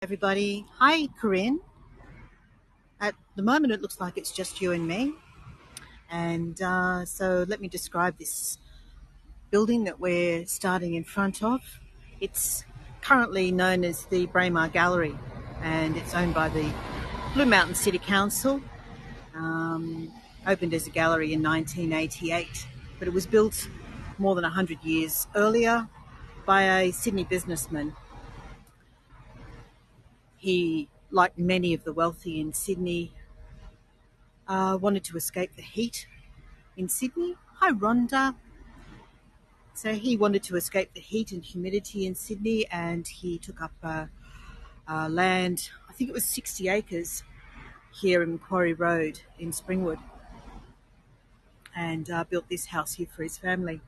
Everybody. Hi, Corinne. At the moment, it looks like it's just you and me. And so let me describe this building that we're starting in front of. It's currently known as the Braemar Gallery, and it's owned by the Blue Mountain City Council. Opened as a gallery in 1988, but it was built more than 100 years earlier by a Sydney businessman. He, like many of the wealthy in Sydney, wanted to escape the heat in Sydney. Hi, Rhonda. So he wanted to escape the heat and humidity in Sydney, and he took up land, I think it was 60 acres here in Macquarie Road in Springwood, and built this house here for his family.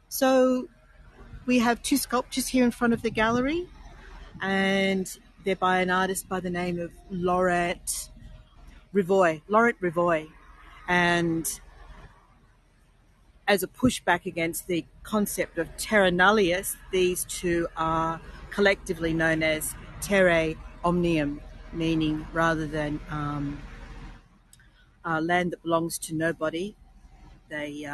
So we have two sculptures here in front of the gallery, and they're by an artist by the name of Laurent Rivoy. And as a pushback against the concept of terra nullius, these two are collectively known as terrae omnium, meaning rather than land that belongs to nobody, they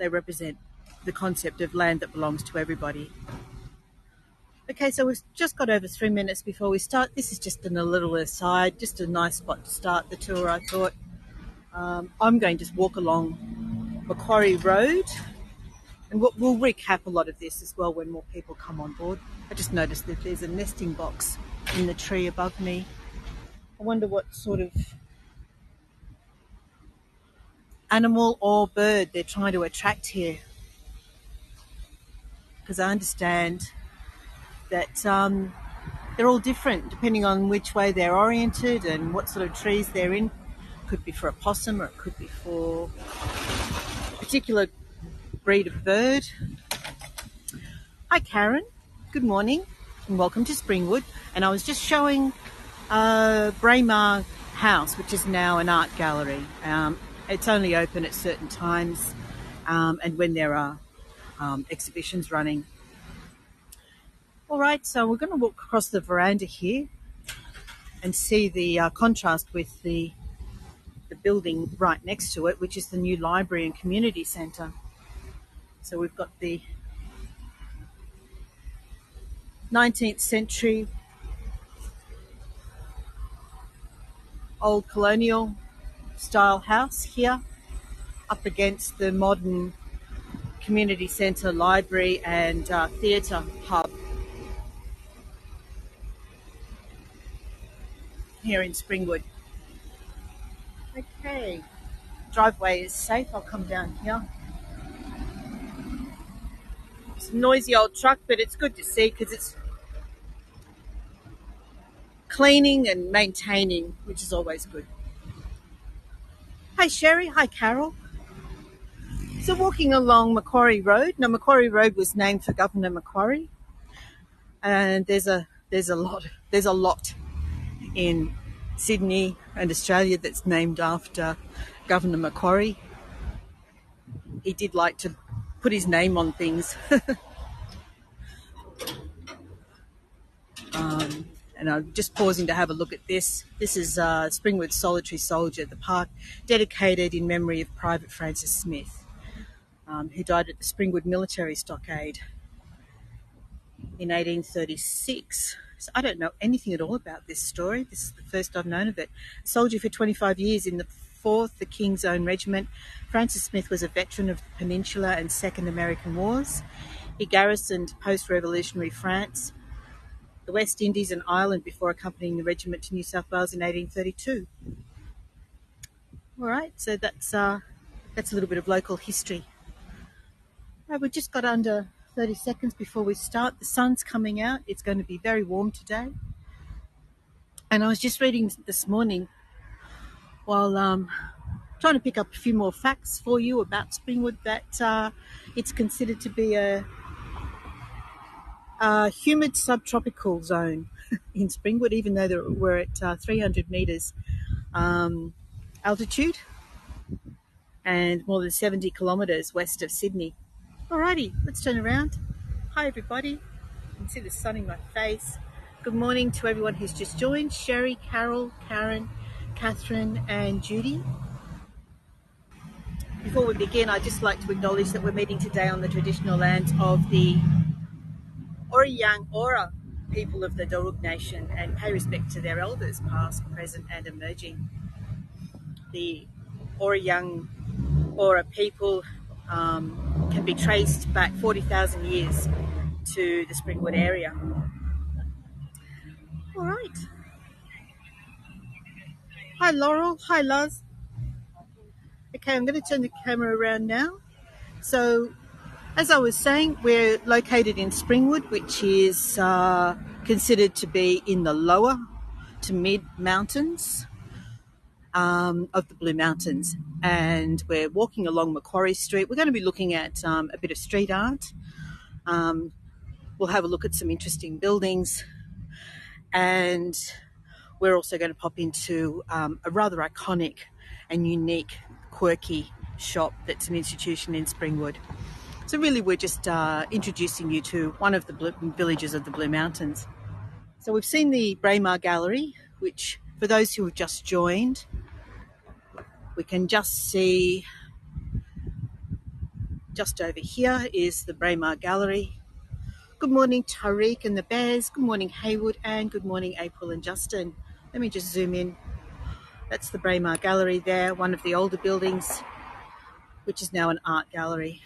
represent the concept of land that belongs to everybody. Okay, so we've just got over 3 minutes before we start. This is just a little aside, just a nice spot to start the tour, I thought. I'm going to walk along Macquarie Road, and we'll recap a lot of this as well when more people come on board. I just noticed that there's a nesting box in the tree above me. I wonder what sort of animal or bird they're trying to attract here, because I understand that they're all different depending on which way they're oriented and what sort of trees they're in. Could be for a possum, or it could be for a particular breed of bird. Hi, Karen. Good morning and welcome to Springwood. And I was just showing Braemar House, which is now an art gallery. It's only open at certain times and when there are exhibitions running. All right, so we're going to walk across the veranda here and see the contrast with the building right next to it, which is the new library and community centre. So we've got the 19th century old colonial style house here up against the modern community centre, library and theatre hub here in Springwood. Okay, driveway is safe. I'll come down here. It's a noisy old truck, but it's good to see because it's cleaning and maintaining, which is always good. Hi, Sherry. Hi, Carol. So walking along Macquarie Road. Now, Macquarie Road was named for Governor Macquarie, and there's a lot in Sydney and Australia that's named after Governor Macquarie. He did like to put his name on things. And I'm just pausing to have a look at this. This is Springwood Solitary Soldier, the park dedicated in memory of Private Francis Smith, who died at the Springwood Military Stockade in 1836. So I don't know anything at all about this story. This is the first I've known of it. Soldier for 25 years in the 4th, the King's Own Regiment, Francis Smith was a veteran of the Peninsular and Second American Wars. He garrisoned post-revolutionary France, the West Indies and Ireland before accompanying the regiment to New South Wales in 1832. All right, so that's a little bit of local history. Right, we've just got under 30 seconds before we start. The sun's coming out. It's going to be very warm today. And I was just reading this morning while trying to pick up a few more facts for you about Springwood that it's considered to be a humid subtropical zone in Springwood, even though we're at 300 metres altitude and more than 70 kilometres west of Sydney. Alrighty, let's turn around. Hi everybody. You can see the sun in my face. Good morning to everyone who's just joined. Sherry, Carol, Karen, Catherine and Judy. Before we begin, I'd just like to acknowledge that we're meeting today on the traditional lands of the Oriyang Ora people of the Darug Nation and pay respect to their elders, past, present and emerging. The Oriyang Ora people can be traced back 40,000 years to the Springwood area. All right. Hi Laurel, hi Luz. Okay, I'm going to turn the camera around now. So, as I was saying, we're located in Springwood, which is considered to be in the lower to mid mountains of the Blue Mountains. And we're walking along Macquarie Street. We're going to be looking at a bit of street art. We'll have a look at some interesting buildings. And we're also going to pop into a rather iconic and unique, quirky shop that's an institution in Springwood. So really we're just introducing you to one of the villages of the Blue Mountains. So we've seen the Braemar Gallery, which for those who have just joined, we can just see just over here is the Braemar Gallery. Good morning Tariq and the Bears, good morning Haywood, and good morning April and Justin. Let me just zoom in. That's the Braemar Gallery there, one of the older buildings, which is now an art gallery.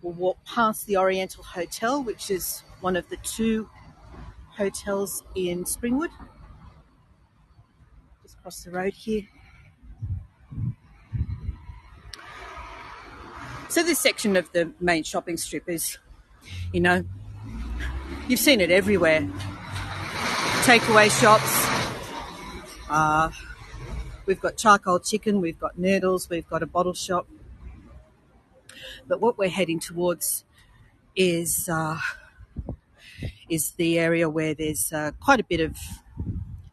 We'll walk past the Oriental Hotel, which is one of the two hotels in Springwood. Just across the road here. So this section of the main shopping strip is, you've seen it everywhere. Takeaway shops. We've got charcoal chicken, we've got noodles, we've got a bottle shop. But what we're heading towards is the area where there's quite a bit of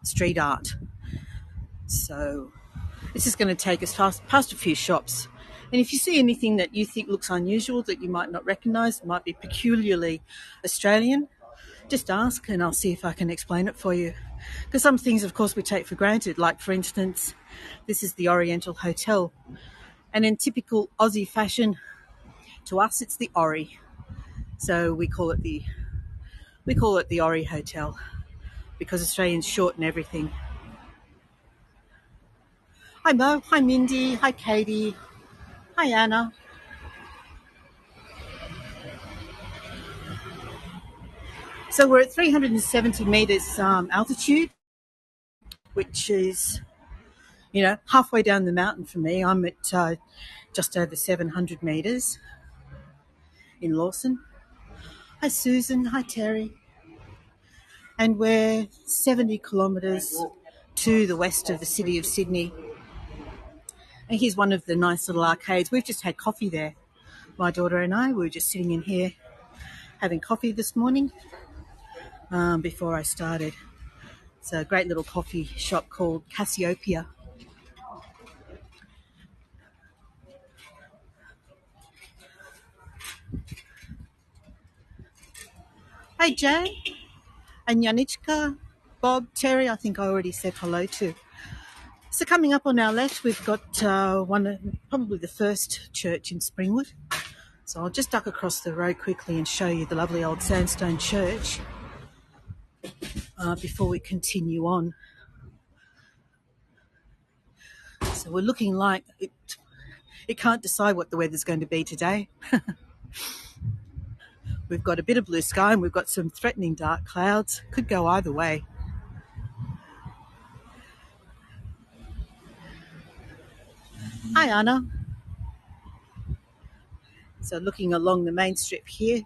street art. So this is going to take us past a few shops. And if you see anything that you think looks unusual, that you might not recognise, might be peculiarly Australian, just ask and I'll see if I can explain it for you. Because some things, of course, we take for granted. Like, for instance, this is the Oriental Hotel. And in typical Aussie fashion, to us it's the Ori. So we call it the Ori Hotel because Australians shorten everything. Hi Mo, hi Mindy, hi Katie, hi Anna. So we're at 370 metres altitude, which is, halfway down the mountain for me. I'm at just over 700 metres in Lawson. Hi Susan, hi Terry. And we're 70 kilometres to the west of the city of Sydney. And here's one of the nice little arcades. We've just had coffee there. My daughter and I, we were just sitting in here having coffee this morning before I started. It's a great little coffee shop called Cassiopeia. Hi Jane and Yanichka, Bob, Terry, I think I already said hello to. So coming up on our left, we've got probably the first church in Springwood. So I'll just duck across the road quickly and show you the lovely old sandstone church before we continue on. So we're looking like it can't decide what the weather's going to be today. We've got a bit of blue sky and we've got some threatening dark clouds. Could go either way. Hi Anna. So looking along the main strip here,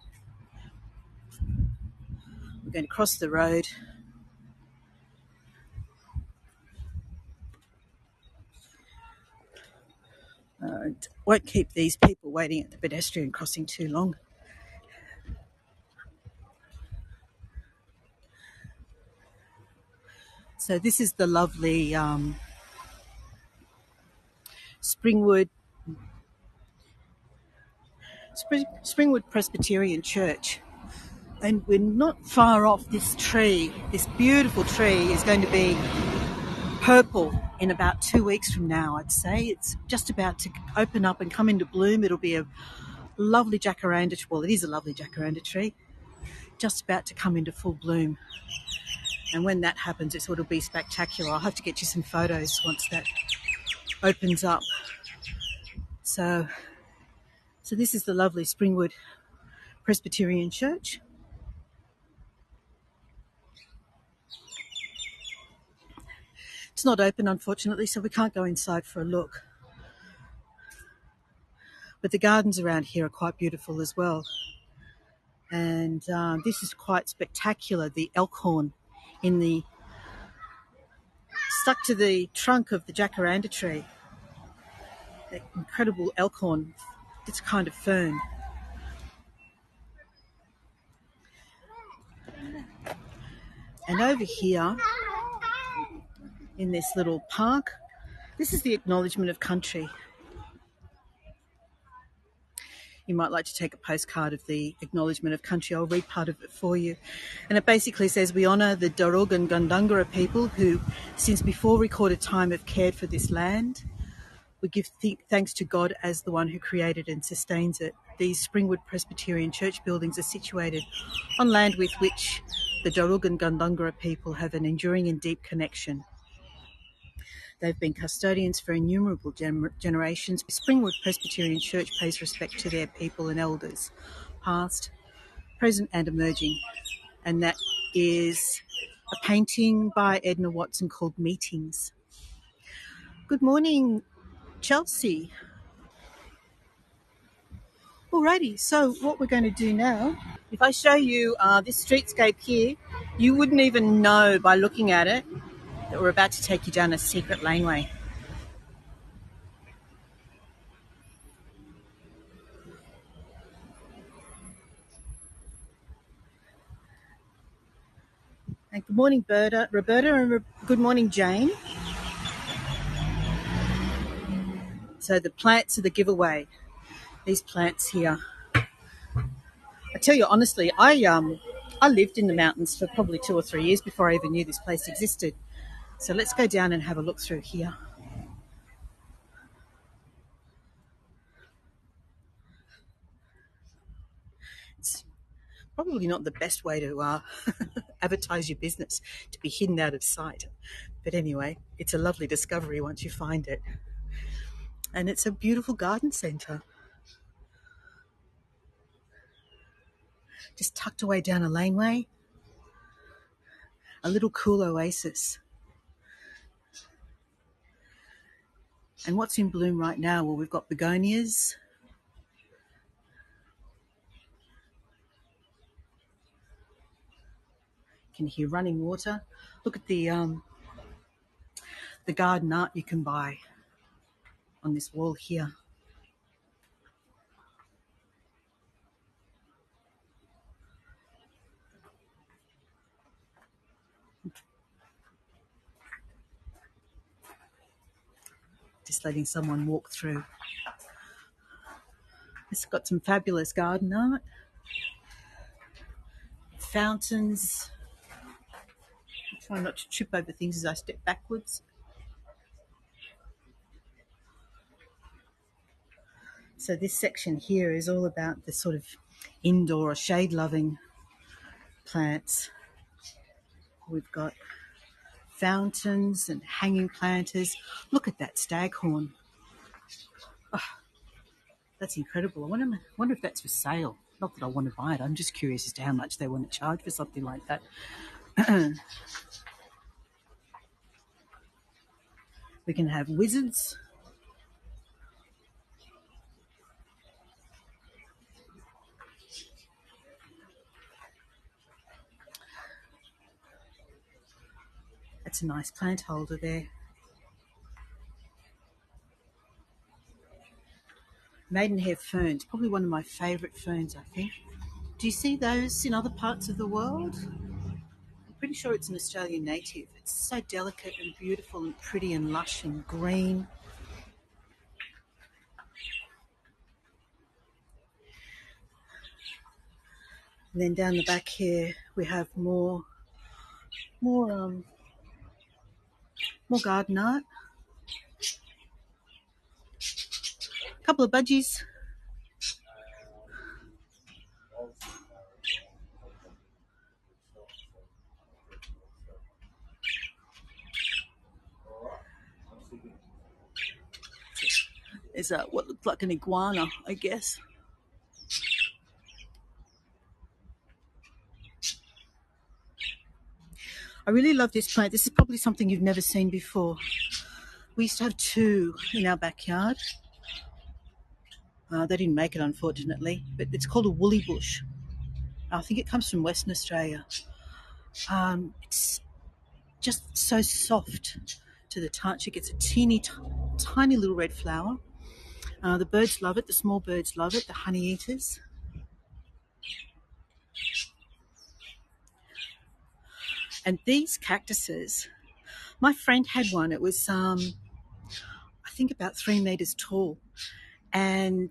we're going to cross the road. Won't keep these people waiting at the pedestrian crossing too long. So this is the lovely Springwood Presbyterian Church. And we're not far off this tree. This beautiful tree is going to be purple in about 2 weeks from now, I'd say. It's just about to open up and come into bloom. It'll be a lovely jacaranda tree. Well, it is a lovely jacaranda tree, just about to come into full bloom. And when that happens, it'll be spectacular. I'll have to get you some photos once that opens up. So this is the lovely Springwood Presbyterian Church. It's not open, unfortunately, so we can't go inside for a look. But the gardens around here are quite beautiful as well. And this is quite spectacular, the elk horn stuck to the trunk of the jacaranda tree. That incredible elk horn, it's kind of fern. And over here, in this little park, this is the acknowledgement of country. You might like to take a postcard of the acknowledgement of country. I'll read part of it for you. And it basically says, we honour the Darug and Gundungurra people who, since before recorded time, have cared for this land. We give thanks to God as the one who created and sustains it. These Springwood Presbyterian church buildings are situated on land with which the Darug and Gundungurra people have an enduring and deep connection. They've been custodians for innumerable generations. Springwood Presbyterian Church pays respect to their people and elders, past, present and emerging. And that is a painting by Edna Watson called Meetings. Good morning, Chelsea. Alrighty, so what we're going to do now, if I show you this streetscape here, you wouldn't even know by looking at it that we're about to take you down a secret laneway. And good morning, Roberta, and good morning, Jane. So the plants are the giveaway. These plants here. I tell you honestly, I lived in the mountains for probably 2 or 3 years before I even knew this place existed. So let's go down and have a look through here. It's probably not the best way to advertise your business, to be hidden out of sight. But anyway, it's a lovely discovery once you find it. And it's a beautiful garden centre. Just tucked away down a laneway. A little cool oasis. And what's in bloom right now? Well, we've got begonias. You can hear running water. Look at the garden art you can buy on this wall here. Just letting someone walk through. It's got some fabulous garden art. Fountains. I'm trying not to trip over things as I step backwards. So this section here is all about the sort of indoor or shade-loving plants. We've got fountains and hanging planters. Look at that staghorn. Oh, that's incredible. I wonder if that's for sale. Not that I want to buy it. I'm just curious as to how much they want to charge for something like that. We can have wizards. That's a nice plant holder there. Maidenhair ferns, probably one of my favourite ferns, I think. Do you see those in other parts of the world? I'm pretty sure it's an Australian native. It's so delicate and beautiful and pretty and lush and green. And then down the back here we have more more garden art. A couple of budgies. There's what looks like an iguana, I guess. I really love this plant. This is probably something you've never seen before. We used to have two in our backyard. They didn't make it, unfortunately, but it's called a woolly bush. I think it comes from Western Australia. It's just so soft to the touch. It gets a tiny little red flower. The birds love it. The small birds love it. The honey eaters. And these cactuses, my friend had one. It was, I think, about 3 meters tall, and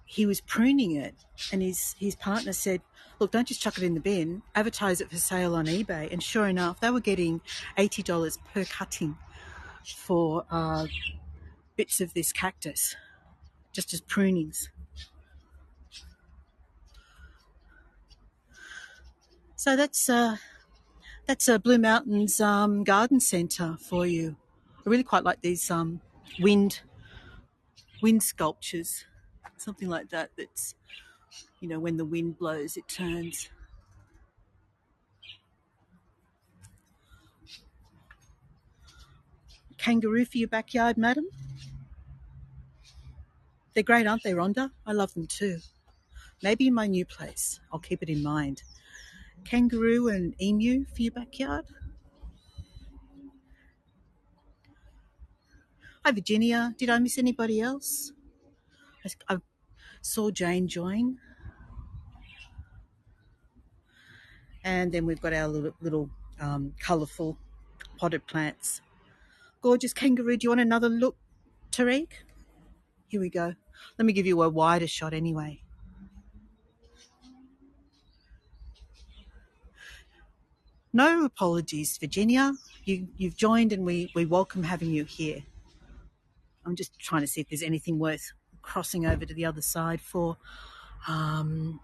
he was pruning it. And his partner said, "Look, don't just chuck it in the bin. Advertise it for sale on eBay." And sure enough, they were getting $80 per cutting for bits of this cactus, just as prunings. So that's Blue Mountains Garden Centre for you. I really quite like these wind sculptures, something like that. That's, when the wind blows, it turns. Kangaroo for your backyard, madam? They're great, aren't they, Rhonda? I love them too. Maybe in my new place. I'll keep it in mind. Kangaroo and emu for your backyard. Hi, Virginia. Did I miss anybody else? I saw Jane join. And then we've got our little colourful potted plants. Gorgeous kangaroo. Do you want another look, Tariq? Here we go. Let me give you a wider shot anyway. No apologies, Virginia. You've joined and we welcome having you here. I'm just trying to see if there's anything worth crossing over to the other side for. No,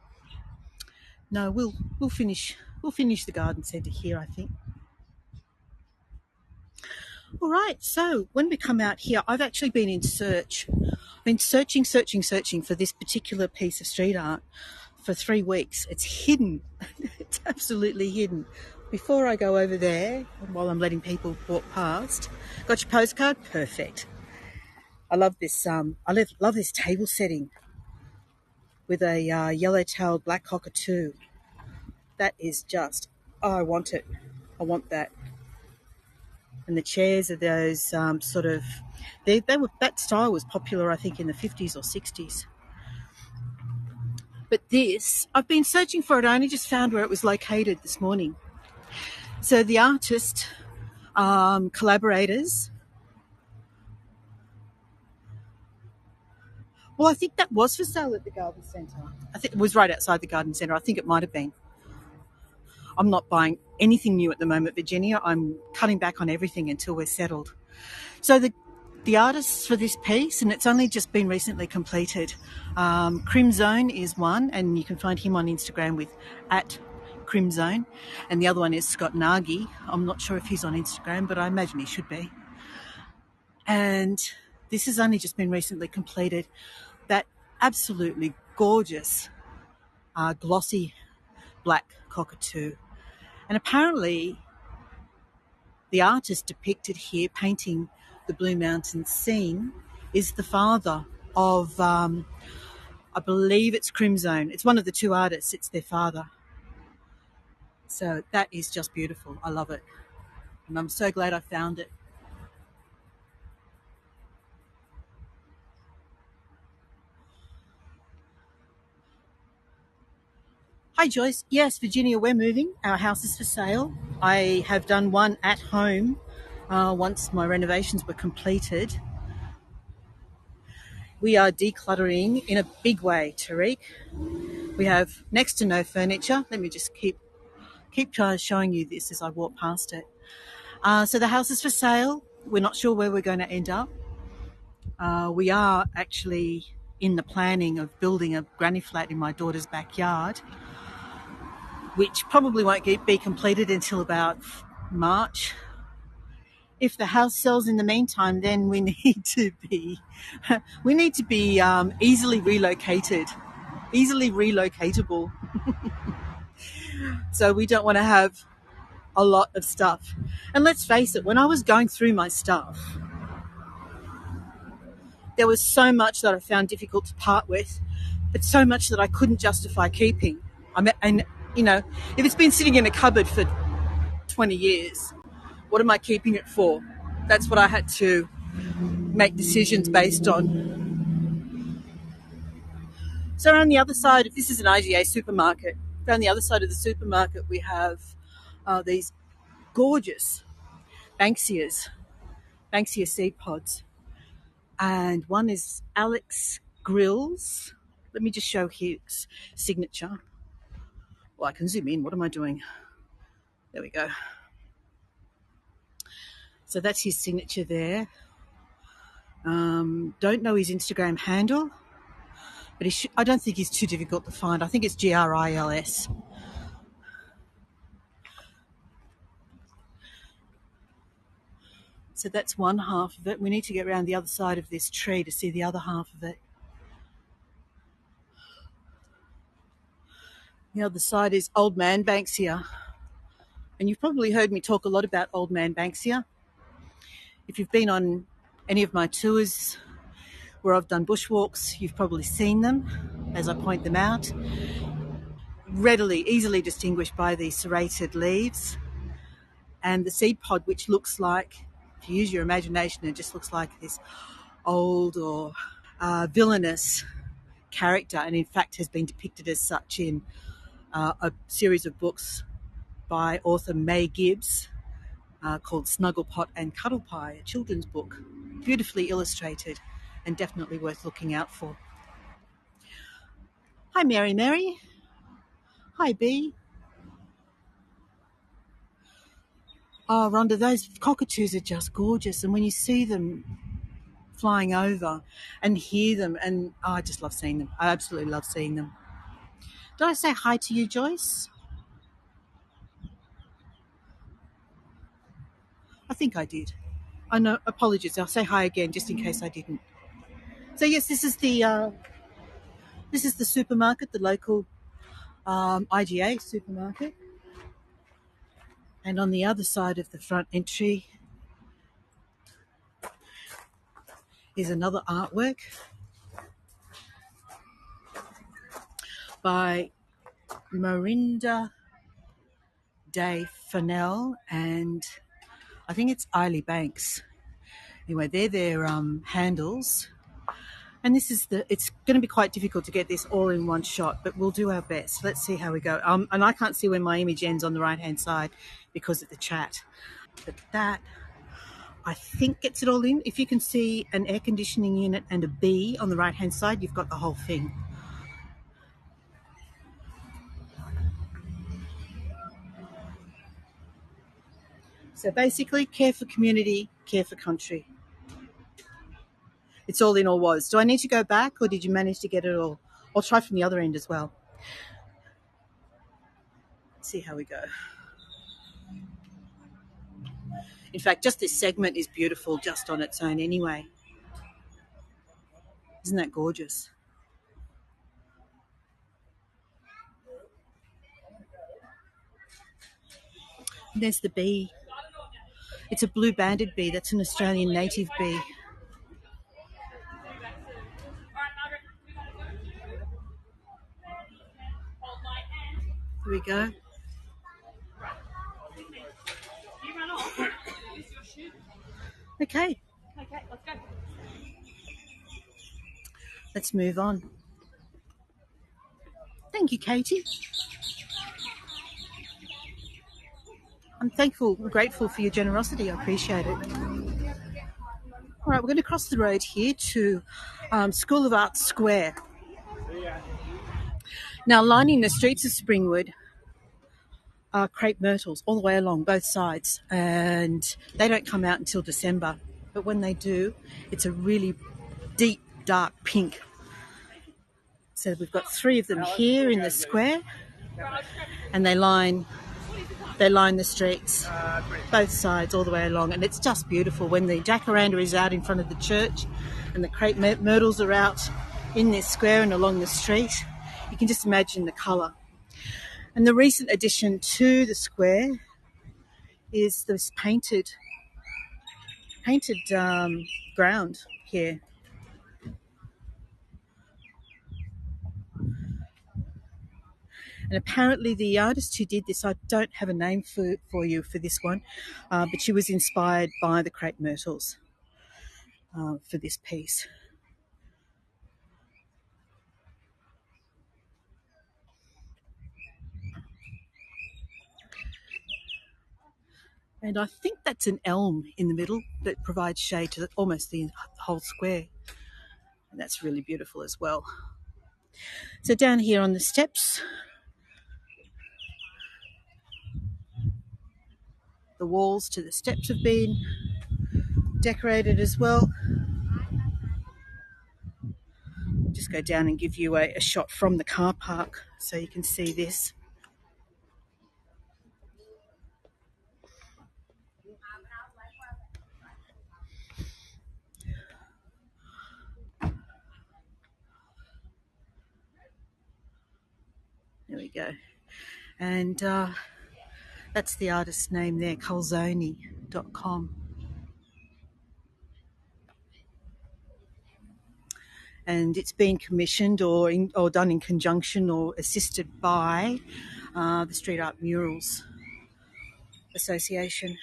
we'll finish the garden centre here, I think. All right, so when we come out here, I've actually been in search. I've been searching for this particular piece of street art for 3 weeks. It's hidden. It's absolutely hidden. Before I go over there, while I'm letting people walk past, got your postcard? Perfect. I love this. I love this table setting with a yellow-tailed black cockatoo. That is just, oh, I want it. I want that. And the chairs are those sort of, that style was popular, I think, in the 50s or 60s. But this, I've been searching for it. I only just found where it was located this morning. So the artist collaborators. Well, I think that was for sale at the garden centre. I think it was right outside the garden centre. I think it might have been. I'm not buying anything new at the moment, Virginia. I'm cutting back on everything until we're settled. So the artists for this piece, and it's only just been recently completed. Crimzone is one, and you can find him on Instagram with @Crimzone. And the other one is Scott Nagy. I'm not sure if he's on Instagram, but I imagine he should be. And this has only just been recently completed. That absolutely gorgeous, glossy black cockatoo. And apparently the artist depicted here painting the Blue Mountains scene is the father of, I believe it's Crimzone. It's one of the two artists. It's their father. So that is just beautiful. I love it. And I'm so glad I found it. Hi, Joyce. Yes, Virginia, we're moving. Our house is for sale. I have done one at home once my renovations were completed. We are decluttering in a big way, Tariq. We have next to no furniture. Let me just keep showing you this as I walk past it. So the house is for sale. We're not sure where we're going to end up. We are actually in the planning of building a granny flat in my daughter's backyard, which probably won't be completed until about March. If the house sells in the meantime, then we need to be easily relocatable. So we don't want to have a lot of stuff. And let's face it, when I was going through my stuff, there was so much that I found difficult to part with, but so much that I couldn't justify keeping. And if it's been sitting in a cupboard for 20 years, what am I keeping it for? That's what I had to make decisions based on. So around the other side, if this is an IGA supermarket, around the other side of the supermarket we have these gorgeous Banksia seed pods. And one is Alex Grill's. Let me just show his signature. Well, I can zoom in. What am I doing? There we go. So that's his signature there. Don't know his Instagram handle, but I don't think he's too difficult to find. I think it's GRILS. So that's one half of it. We need to get around the other side of this tree to see the other half of it. The other side is Old Man Banksia. And you've probably heard me talk a lot about Old Man Banksia. If you've been on any of my tours where I've done bushwalks, you've probably seen them as I point them out. Easily distinguished by the serrated leaves and the seed pod, which looks like, if you use your imagination, it just looks like this old or villainous character, and in fact has been depicted as such in a series of books by author May Gibbs called Snugglepot and Cuddlepie, a children's book, beautifully illustrated and definitely worth looking out for. Hi, Mary. Hi, Bee. Oh, Rhonda, those cockatoos are just gorgeous, and when you see them flying over and hear them, and I just love seeing them. I absolutely love seeing them. Did I say hi to you, Joyce? I think I did. I know. Apologies. I'll say hi again just in case I didn't. So yes, this is the supermarket, the local IGA supermarket, and on the other side of the front entry is another artwork by Marinda Day Fennell and I think it's Eiley Banks. Anyway, they're their handles. And it's going to be quite difficult to get this all in one shot, but we'll do our best. Let's see how we go. And I can't see where my image ends on the right-hand side because of the chat. But that, I think, gets it all in. If you can see an air conditioning unit and a bee on the right-hand side, you've got the whole thing. So basically, care for community, care for country. It's all in or was. Do I need to go back or did you manage to get it all? I'll try from the other end as well. Let's see how we go. In fact, just this segment is beautiful just on its own anyway. Isn't that gorgeous? And there's the bee. It's a blue-banded bee. That's an Australian native bee. Here we go. Okay, let's go. Let's move on. Thank you, Katie. I'm thankful and grateful for your generosity. I appreciate it. All right, we're going to cross the road here to School of Arts Square. Now, lining the streets of Springwood are crepe myrtles all the way along both sides, and they don't come out until December. But when they do, it's a really deep, dark pink. So we've got 3 of them here in the square, and they line the streets, both sides, all the way along, and it's just beautiful. When the jacaranda is out in front of the church, and the crepe myrtles are out in this square and along the street, you can just imagine the colour. And the recent addition to the square is this painted ground here. And apparently the artist who did this, I don't have a name for you for this one, but she was inspired by the crepe myrtles for this piece. And I think that's an elm in the middle that provides shade to almost the whole square. And that's really beautiful as well. So down here on the steps, the walls to the steps have been decorated as well. Just go down and give you a shot from the car park so you can see this. There we go. And that's the artist's name there, calzoni.com. And it's been commissioned or done in conjunction or assisted by the Street Art Murals Association.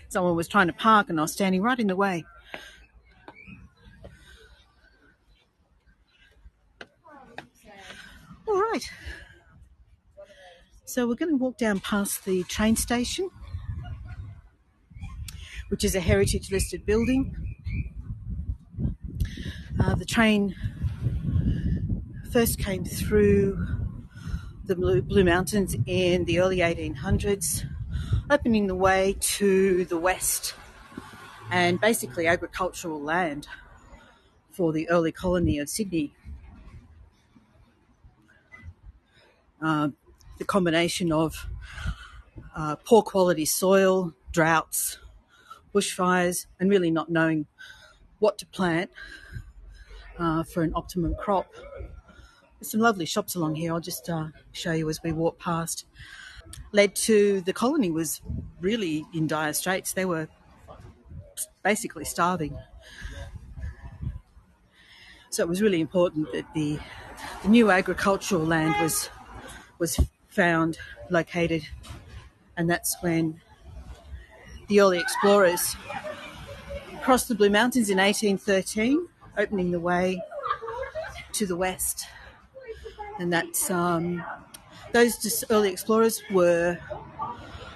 Someone was trying to park and I was standing right in the way. All right. So we're going to walk down past the train station, which is a heritage listed building. The train first came through the Blue Mountains in the early 1800s, opening the way to the west and basically agricultural land for the early colony of Sydney. The combination of poor quality soil, droughts, bushfires, and really not knowing what to plant for an optimum crop. There's some lovely shops along here. I'll just show you as we walk past. Led to the colony was really in dire straits. They were basically starving. So it was really important that the new agricultural land was found, located, and that's when the early explorers crossed the Blue Mountains in 1813, opening the way to the west. And that's those early explorers were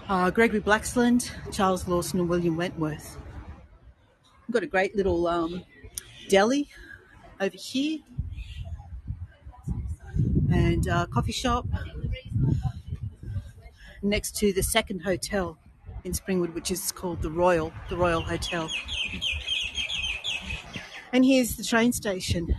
Gregory Blaxland, Charles Lawson, and William Wentworth. We've got a great little deli over here and a coffee shop next to the second hotel in Springwood, which is called the Royal Hotel. And here's the train station.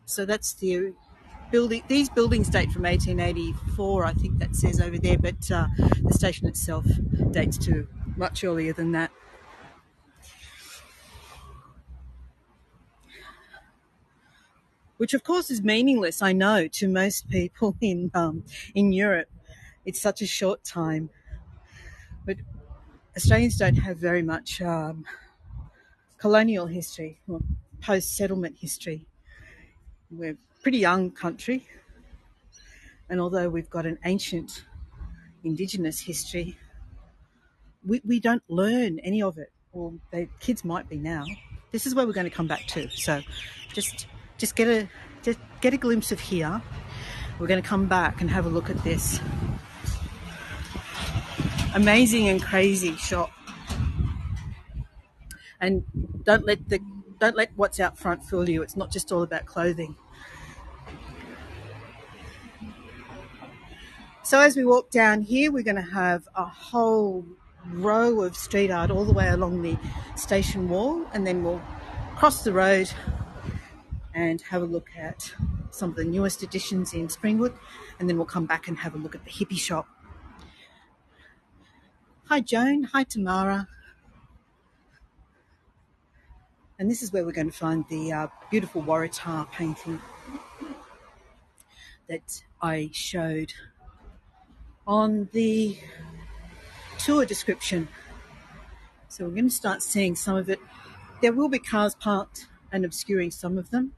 So that's the building. These buildings date from 1884, I think that says over there, but the station itself dates to much earlier than that. Which of course is meaningless, I know, to most people in Europe. It's such a short time. But Australians don't have very much colonial history or post-settlement history. We're a pretty young country, and although we've got an ancient Indigenous history, we don't learn any of it, or the kids might be now. This is where we're going to come back to. So just get a glimpse of here, We're going to come back and have a look at this amazing and crazy shop. And don't let what's out front fool you. It's not just all about clothing. So as we walk down here, we're going to have a whole row of street art all the way along the station wall, and then we'll cross the road and have a look at some of the newest additions in Springwood, and then we'll come back and have a look at the hippie shop. Hi Joan, hi Tamara. And this is where we're going to find the beautiful Waratah painting that I showed on the tour description. So we're going to start seeing some of it. There will be cars parked and obscuring some of them,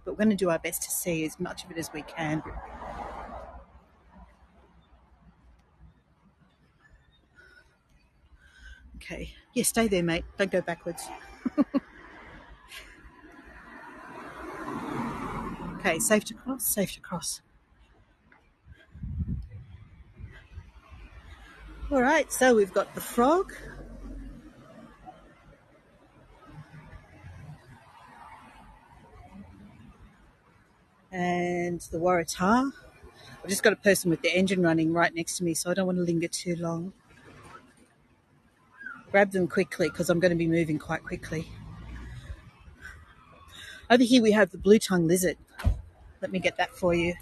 but we're going to do our best to see as much of it as we can. Okay, yeah, stay there, mate. Don't go backwards. Okay, safe to cross, safe to cross. All right, so we've got the frog. And the Waratah. I've just got a person with the engine running right next to me, so I don't want to linger too long. Grab them quickly because I'm going to be moving quite quickly. Over here we have the blue-tongued lizard. Let me get that for you.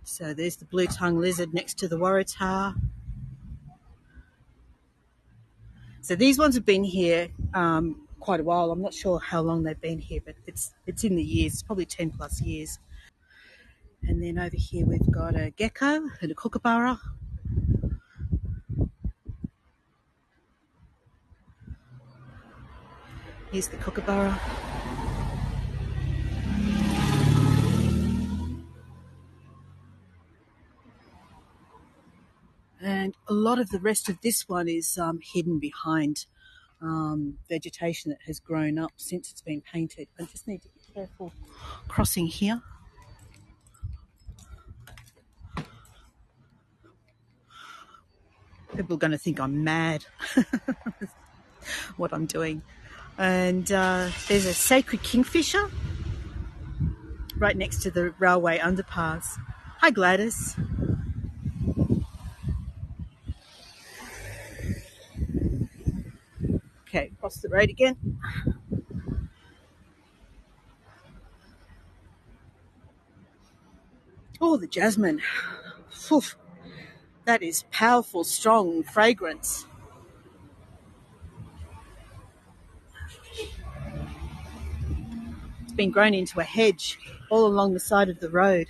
So there's the blue-tongued lizard next to the Waratah. So these ones have been here quite a while. I'm not sure how long they've been here, but it's in the years. It's probably 10 plus years. And then over here we've got a gecko and a kookaburra. Here's the kookaburra. And a lot of the rest of this one is hidden behind vegetation that has grown up since it's been painted. I just need to be careful crossing here. People are going to think I'm mad what I'm doing. And there's a sacred kingfisher right next to the railway underpass. Hi Gladys. Okay, cross the road again. Oh, the jasmine. Oof. That is powerful, strong fragrance. It's been grown into a hedge all along the side of the road.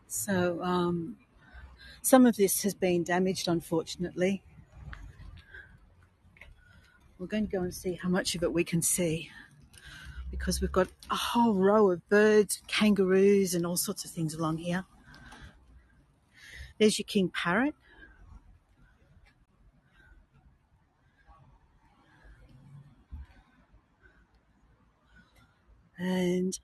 So some of this has been damaged, unfortunately. We're going to go and see how much of it we can see, because we've got a whole row of birds, kangaroos and all sorts of things along here. There's your king parrot. And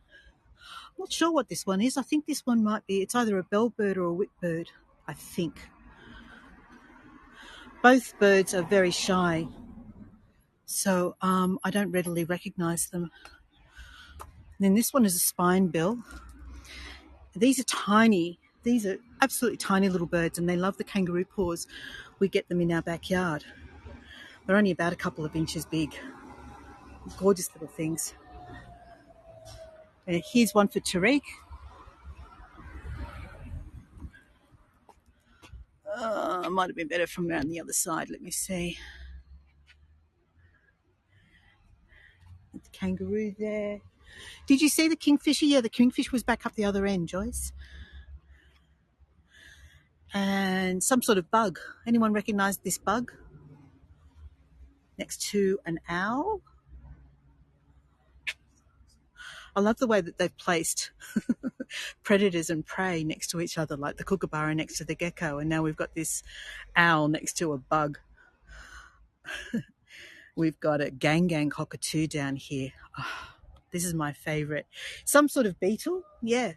I'm not sure what this one is. I think this one might be, it's either a bellbird or a whipbird, I think. Both birds are very shy, so I don't readily recognise them. And then this one is a spinebill. These are tiny. These are absolutely tiny little birds, and they love the kangaroo paws. We get them in our backyard. They're only about a couple of inches big. Gorgeous little things. And here's one for Tariq. Might have been better from around the other side. Let me see. The kangaroo there. Did you see the kingfisher? Yeah, the kingfish was back up the other end, Joyce. And some sort of bug. Anyone recognise this bug? Next to an owl. I love the way that they've placed predators and prey next to each other, like the kookaburra next to the gecko, and now we've got this owl next to a bug. We've got a gang cockatoo down here. Oh, this is my favourite. Some sort of beetle, yeah.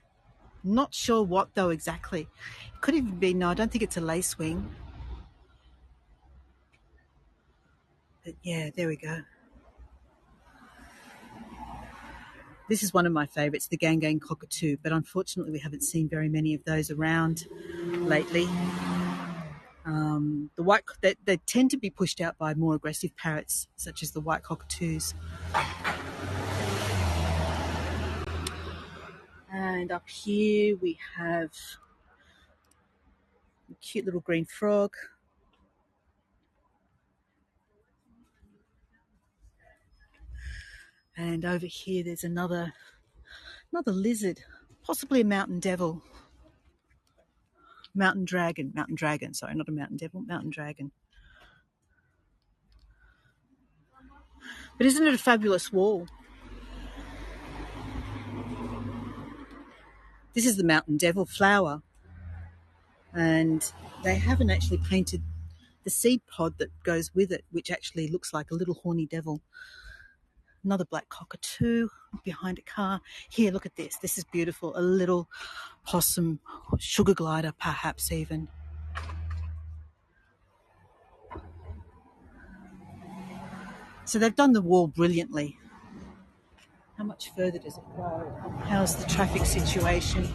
Not sure what though exactly. It could even be, no, I don't think it's a lacewing. But yeah, there we go. This is one of my favourites, the gang cockatoo, but unfortunately we haven't seen very many of those around lately. The white, they tend to be pushed out by more aggressive parrots, such as the white cockatoos. And up here we have a cute little green frog. And over here there's another lizard, possibly a mountain devil. Mountain dragon, sorry, not a mountain devil, mountain dragon. But isn't it a fabulous wall? This is the mountain devil flower. And they haven't actually painted the seed pod that goes with it, which actually looks like a little horny devil. Another black cockatoo behind a car. Here, look at this. This is beautiful. A little possum, sugar glider perhaps even. So they've done the wall brilliantly. How much further does it go? How's the traffic situation?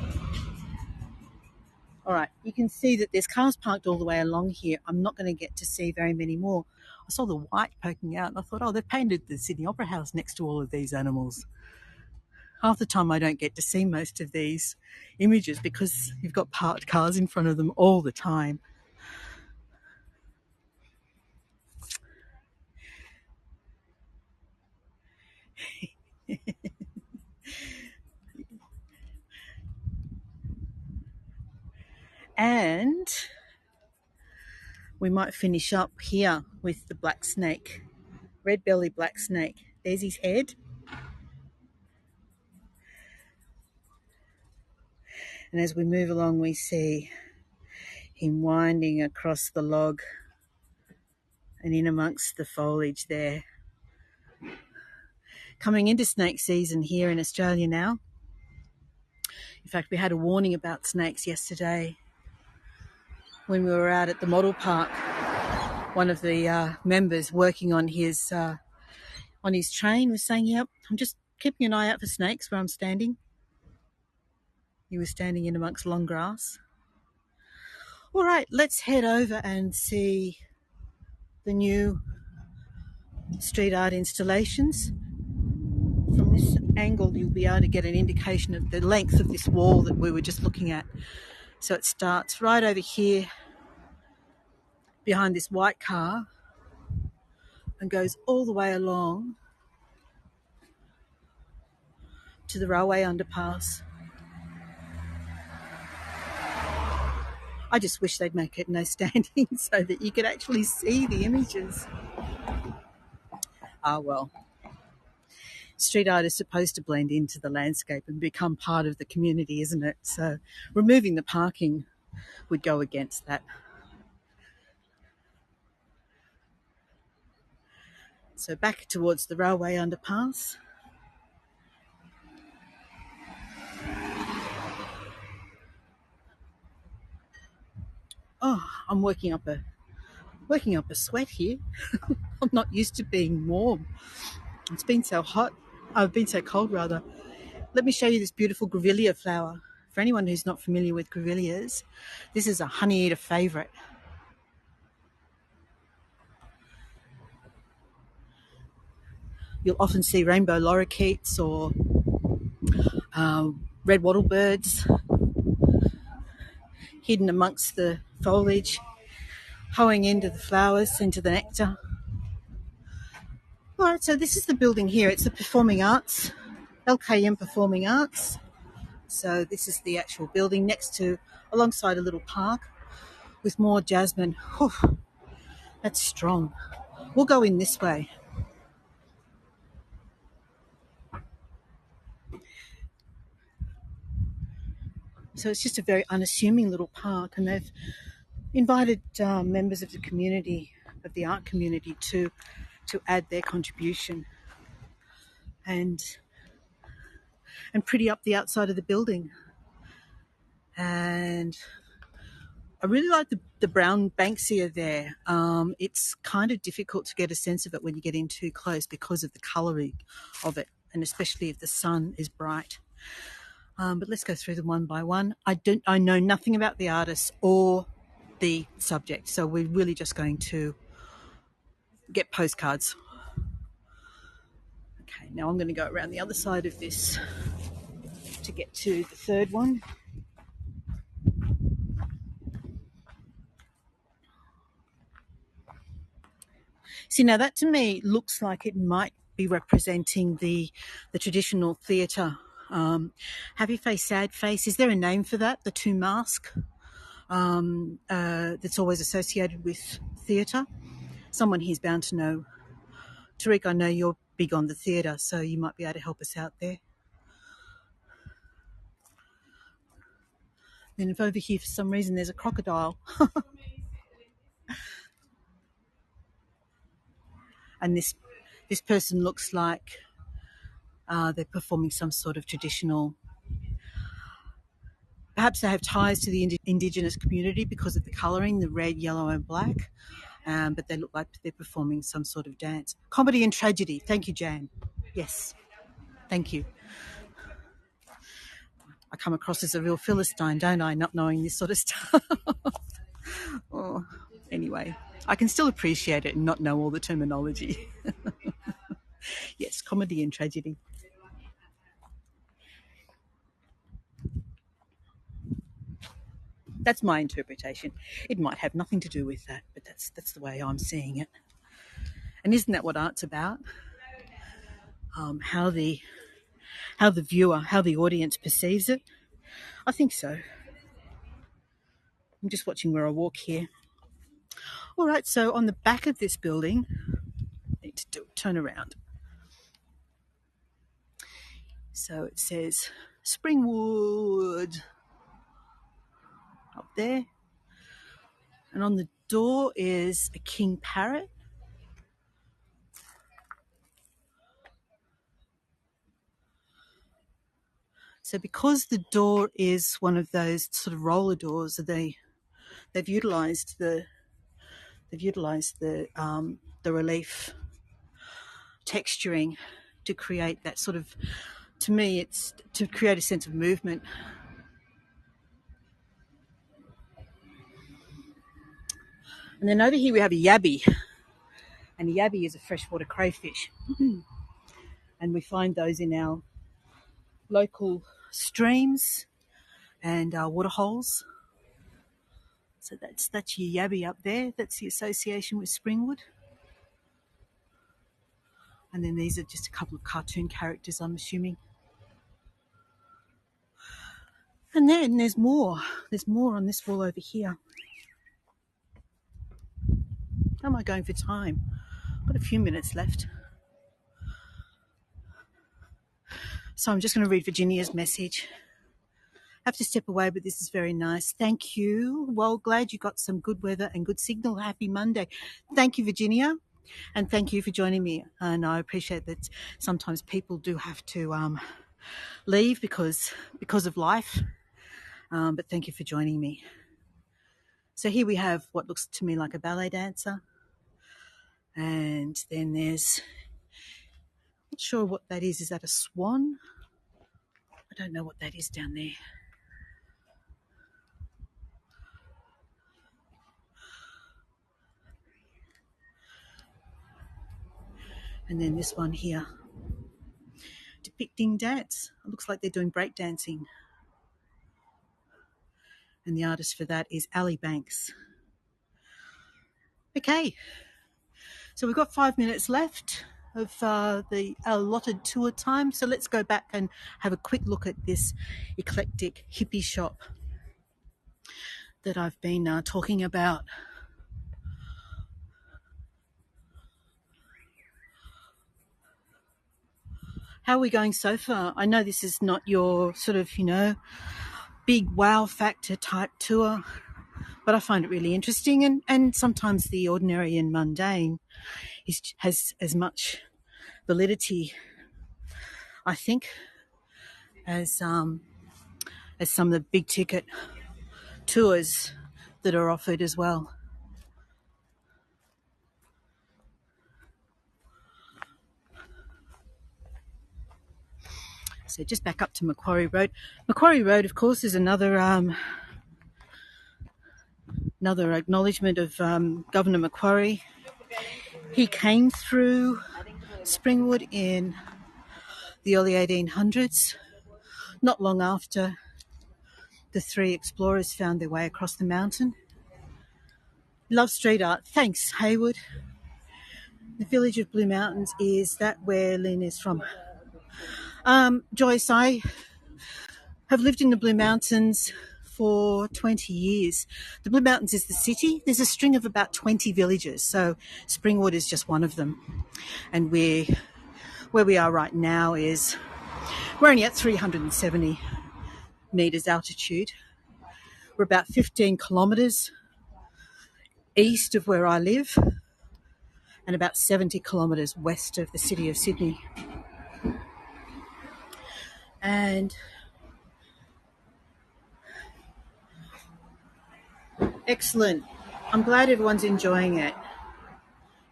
All right, you can see that there's cars parked all the way along here. I'm not going to get to see very many more. I saw the white poking out and I thought, oh, they've painted the Sydney Opera House next to all of these animals. Half the time I don't get to see most of these images because you've got parked cars in front of them all the time. And we might finish up here with the black snake, red belly black snake. There's his head. And as we move along, we see him winding across the log and in amongst the foliage there. Coming into snake season here in Australia now. In fact, we had a warning about snakes yesterday when we were out at the model park. One of the members working on his train was saying, yep, I'm just keeping an eye out for snakes where I'm standing. He was standing in amongst long grass. All right, let's head over and see the new street art installations. From this angle, you'll be able to get an indication of the length of this wall that we were just looking at. So it starts right over here behind this white car and goes all the way along to the railway underpass. I just wish they'd make it no standing so that you could actually see the images. Ah, well. Street art is supposed to blend into the landscape and become part of the community, isn't it? So removing the parking would go against that. So back towards the railway underpass. Oh, I'm working up a sweat here. I'm not used to being warm. It's been so hot. I've been so cold, rather. Let me show you this beautiful grevillea flower. For anyone who's not familiar with grevilleas, this is a honey eater favourite. You'll often see rainbow lorikeets or red wattlebirds hidden amongst the foliage, hoeing into the flowers, into the nectar. All right, so this is the building here. It's the Performing Arts, LKM Performing Arts. So this is the actual building alongside a little park with more jasmine. Whew, that's strong. We'll go in this way. So it's just a very unassuming little park, and they've invited members of the community, of the art community, to add their contribution and pretty up the outside of the building. And I really like the brown banksia there. It's kind of difficult to get a sense of it when you get in too close because of the colouring of it, and especially if the sun is bright. But let's go through them one by one. I know nothing about the artist or the subject, so we're really just going to get postcards. Okay, now I'm going to go around the other side of this to get to the third one. See, now that to me looks like it might be representing the traditional theatre. Happy face, sad face. Is there a name for that? The two mask that's always associated with theatre. Someone here's bound to know. Tariq, I know you're big on the theatre, so you might be able to help us out there. Then if over here for some reason there's a crocodile. And this person looks like they're performing some sort of traditional. Perhaps they have ties to the Indigenous community because of the colouring, the red, yellow and black. But they look like they're performing some sort of dance. Comedy and tragedy. Thank you, Jan. Yes, thank you. I come across as a real Philistine, don't I, not knowing this sort of stuff. Oh, anyway, I can still appreciate it and not know all the terminology. Yes, comedy and tragedy. That's my interpretation. It might have nothing to do with that, but that's the way I'm seeing it. And isn't that what art's about? How the viewer, how the audience perceives it? I think so. I'm just watching where I walk here. All right, so on the back of this building, I need to turn around. So it says Springwood up there. And on the door is a king parrot. So because the door is one of those sort of roller doors, they've utilised the relief texturing to create that sort of, to me, it's to create a sense of movement. And then over here we have a yabby, and a yabby is a freshwater crayfish. And we find those in our local streams and waterholes. So that's your yabby up there. That's the association with Springwood. And then these are just a couple of cartoon characters, I'm assuming. And then there's more. There's more on this wall over here. How am I going for time? I've got a few minutes left. So I'm just going to read Virginia's message. I have to step away, but this is very nice. Thank you. Well, glad you got some good weather and good signal. Happy Monday. Thank you, Virginia. And thank you for joining me. And I appreciate that sometimes people do have to leave because of life. But thank you for joining me. So here we have what looks to me like a ballet dancer. And then there's, not sure what that is. Is that a swan? I don't know what that is down there. And then this one here, depicting dance. It looks like they're doing break dancing. And the artist for that is Ali Banks. Okay, so we've got 5 minutes left of the allotted tour time. So let's go back and have a quick look at this eclectic hippie shop that I've been talking about. How are we going so far? I know this is not your sort of, big wow factor type tour, but I find it really interesting, and sometimes the ordinary and mundane has as much validity, I think, as some of the big ticket tours that are offered as well. So just back up to Macquarie Road. Macquarie Road, of course, is another acknowledgement of Governor Macquarie. He came through Springwood in the early 1800s, not long after the three explorers found their way across the mountain. Love street art. Thanks, Haywood. The village of Blue Mountains, is that where Lynn is from? Joyce, I have lived in the Blue Mountains for 20 years. The Blue Mountains is the city. There's a string of about 20 villages, so Springwood is just one of them. And where we are right now is we're only at 370 metres altitude. We're about 15 kilometres east of where I live and about 70 kilometres west of the city of Sydney. And excellent. I'm glad everyone's enjoying it.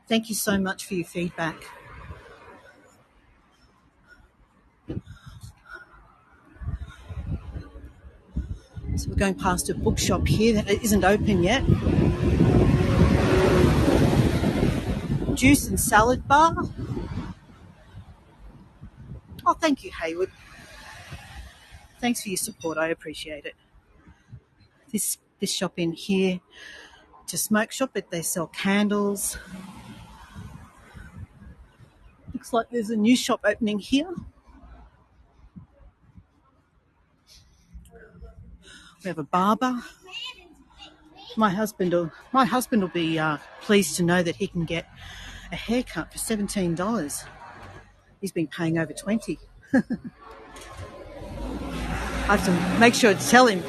Thank you so much for your feedback. So we're going past a bookshop here that isn't open yet. Juice and salad bar. Oh, thank you, Haywood. Thanks for your support. I appreciate it. This shop in here, it's a smoke shop, but they sell candles. Looks like there's a new shop opening here. We have a barber. My husband will be pleased to know that he can get a haircut for $17. He's been paying over $20. I have to make sure to tell him.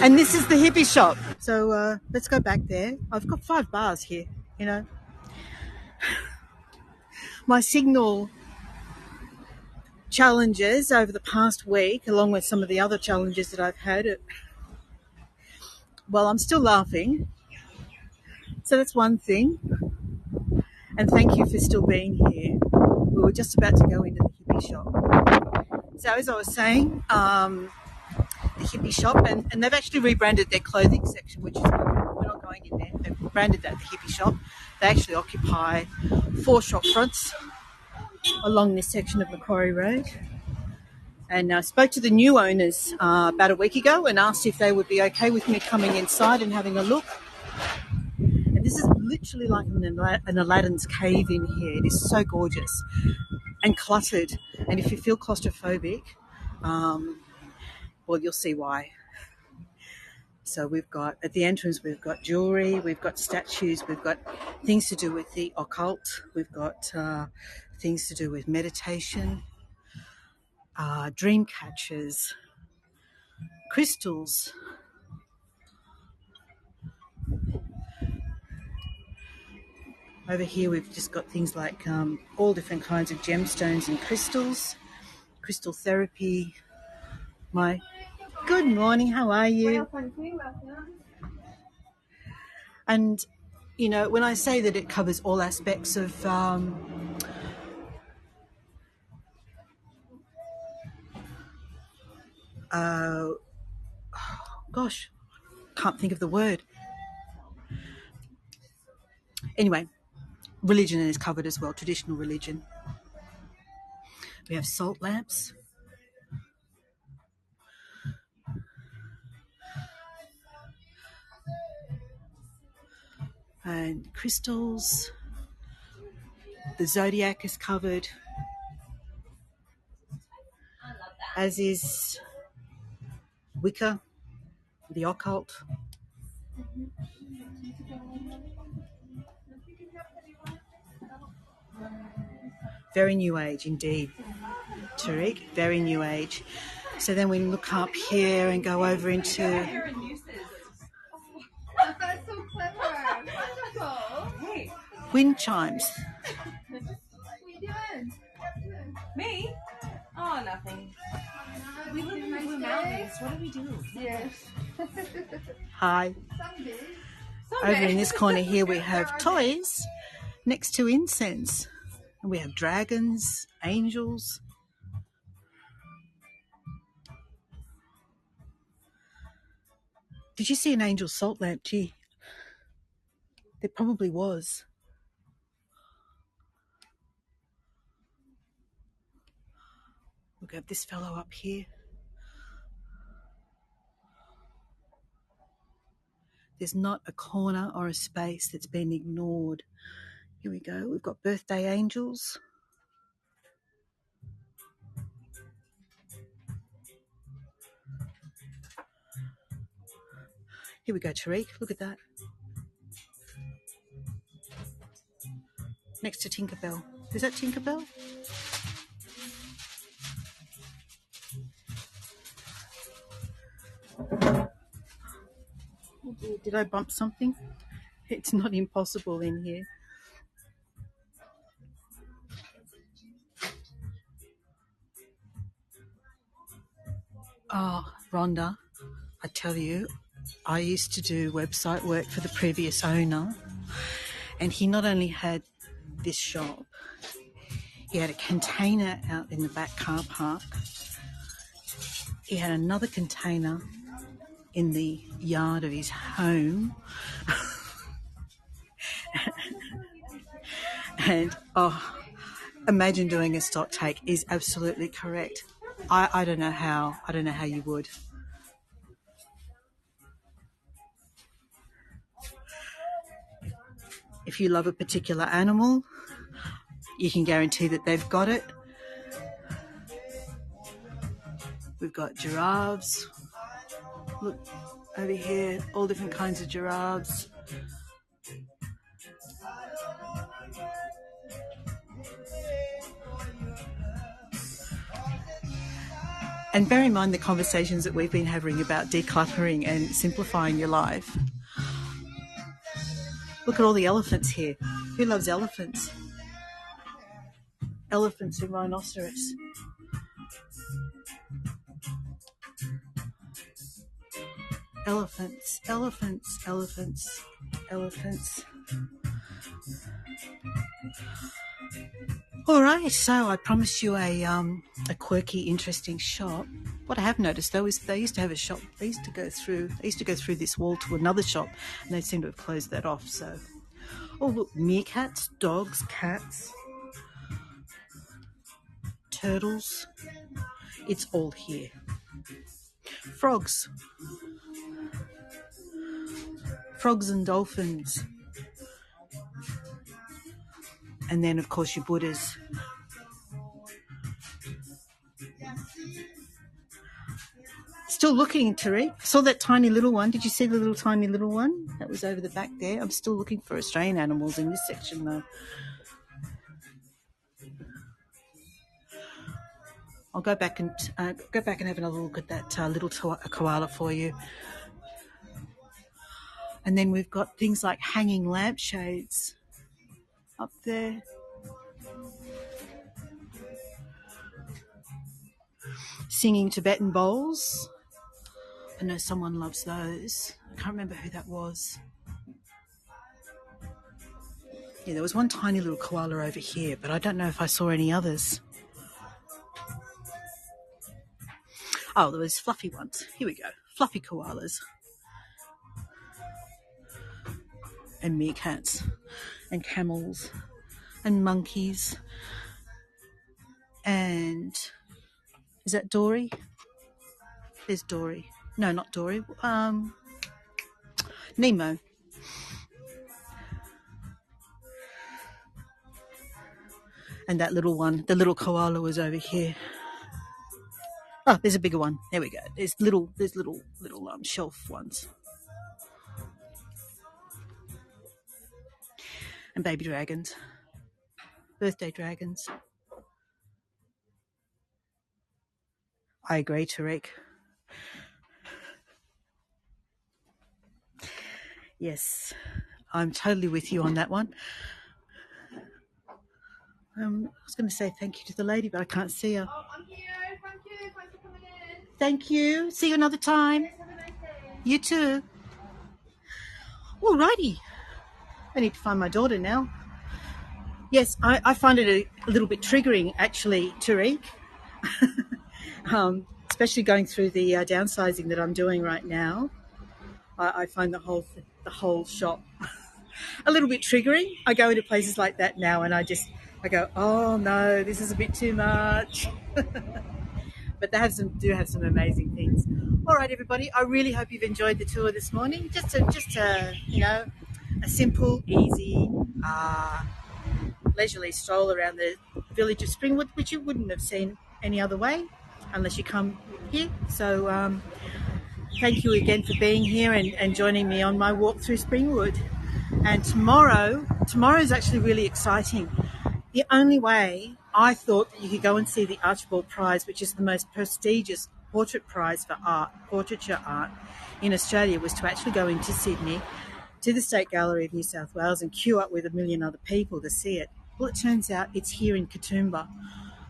And this is the hippie shop. So let's go back there. I've got 5 bars here, you know. My signal challenges over the past week, along with some of the other challenges that I've had, well, I'm still laughing. So that's one thing. And thank you for still being here. We were just about to go into the hippie shop. So as I was saying, the hippie shop, and they've actually rebranded their clothing section, which is we're not going in there. They've branded that the hippie shop. They actually occupy 4 shop fronts along this section of Macquarie Road. And I spoke to the new owners about a week ago and asked if they would be okay with me coming inside and having a look. And this is literally like an Aladdin's cave in here. It is so gorgeous and cluttered. And if you feel claustrophobic, well, you'll see why. So we've got, at the entrance, we've got jewellery, we've got statues, we've got things to do with the occult, we've got things to do with meditation, dream catchers, crystals. Over here we've just got things like all different kinds of gemstones and crystals, crystal therapy. Good morning, how are you? And, you know, when I say that it covers all aspects of gosh, can't think of the word. Anyway, religion is covered as well, traditional religion. We have salt lamps. And crystals. The zodiac is covered, as is Wicca, the occult. Very new age indeed, Tariq, very new age. So then we look up here and go over into That's so clever. Wonderful. wind chimes. What are you doing? Me? Oh, nothing. We live in the Blue Mountains. What do we do? Yes. Hi. Someday. Over in this corner here we have toys next to incense. And we have dragons, angels. Did you see an angel salt lamp? Gee, there probably was. We'll have this fellow up here. There's not a corner or a space that's been ignored. Here we go. We've got birthday angels. Here we go, Tariq. Look at that. Next to Tinkerbell. Is that Tinkerbell? Did I bump something? It's not impossible in here. Oh, Rhonda, I tell you, I used to do website work for the previous owner, and he not only had this shop, he had a container out in the back car park. He had another container in the yard of his home. And imagine doing a stock take is absolutely correct. I don't know how you would. If you love a particular animal, you can guarantee that they've got it. We've got giraffes. Look over here, all different kinds of giraffes. And bear in mind the conversations that we've been having about decluttering and simplifying your life. Look at all the elephants here. Who loves elephants? Elephants and rhinoceros. Elephants, elephants, elephants, elephants. All right, so I promised you a quirky, interesting shop. What I have noticed though is they used to have a shop. They used to go through this wall to another shop, and they seem to have closed that off. So, oh look, meerkats, dogs, cats, turtles. It's all here. Frogs and dolphins. And then, of course, your Buddhas. Still looking, Tariq. Saw that tiny little one. Did you see the tiny little one? That was over the back there. I'm still looking for Australian animals in this section, though. I'll go back and have another look at that little koala for you. And then we've got things like hanging lampshades up there. Singing Tibetan bowls. I know someone loves those. I can't remember who that was. Yeah, there was one tiny little koala over here, but I don't know if I saw any others. Oh, there was fluffy ones. Here we go. Fluffy koalas. And meerkats. And camels. And monkeys. And is that Dory? There's Dory. No, not Dory. Nemo. And that little one, the little koala was over here. Oh, there's a bigger one. There we go. There's little shelf ones. And baby dragons. Birthday dragons. I agree, Tariq. Yes, I'm totally with you on that one. I was going to say thank you to the lady, but I can't see her. Oh, I'm here. Thank you. Thanks for coming in. Thank you. See you another time. Yes, have a nice day. You too. Alrighty. I need to find my daughter now. Yes, I find it a little bit triggering, actually, Tariq. Especially going through the downsizing that I'm doing right now. I find the whole shop a little bit triggering. I go into places like that now, and I go, oh no, this is a bit too much. But they do have some amazing things. All right, everybody. I really hope you've enjoyed the tour this morning. Just a simple, easy, leisurely stroll around the village of Springwood, which you wouldn't have seen any other way unless you come here. So thank you again for being here and joining me on my walk through Springwood. And tomorrow's actually really exciting. The only way I thought that you could go and see the Archibald Prize, which is the most prestigious portrait prize for portraiture art in Australia, was to actually go into Sydney to the State Gallery of New South Wales and queue up with 1 million other people to see it. Well, it turns out it's here in Katoomba.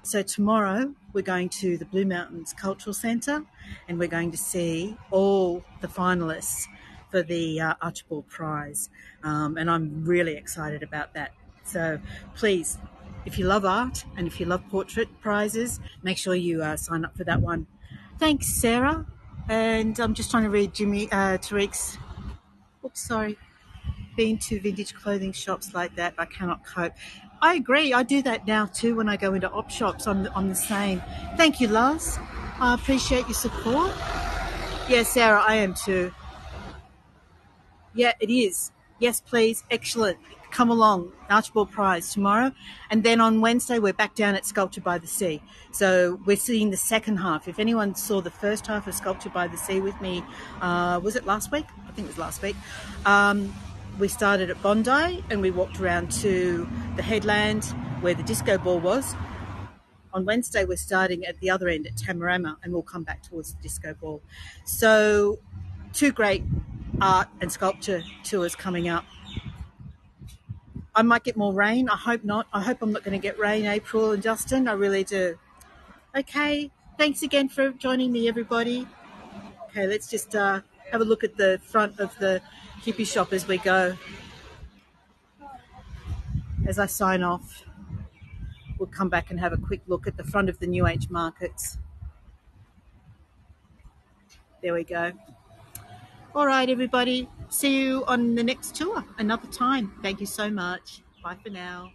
So tomorrow we're going to the Blue Mountains Cultural Centre and we're going to see all the finalists for the Archibald Prize. And I'm really excited about that. So please, if you love art and if you love portrait prizes, make sure you sign up for that one. Thanks, Sarah. And I'm just trying to read Tariq's. Oops, sorry. Been to vintage clothing shops like that, I cannot cope. I agree. I do that now too when I go into op shops. I'm the same. Thank you, Lars. I appreciate your support. Yeah, Sarah, I am too. Yeah, it is. Yes, please. Excellent. Come along. Archibald Prize tomorrow. And then on Wednesday, we're back down at Sculpture by the Sea. So we're seeing the second half. If anyone saw the first half of Sculpture by the Sea with me, was it last week? I think it was last week. We started at Bondi and we walked around to the headland where the disco ball was. On Wednesday, we're starting at the other end at Tamarama and we'll come back towards the disco ball. So 2 great art and sculpture tours coming up. I might get more rain. I hope not. I hope I'm not going to get rain, April and Justin. I really do. Okay. Thanks again for joining me, everybody. Okay, let's just have a look at the front of the hippie shop as we go. As I sign off, we'll come back and have a quick look at the front of the New Age markets. There we go. All right, everybody. See you on the next tour another time. Thank you so much. Bye for now.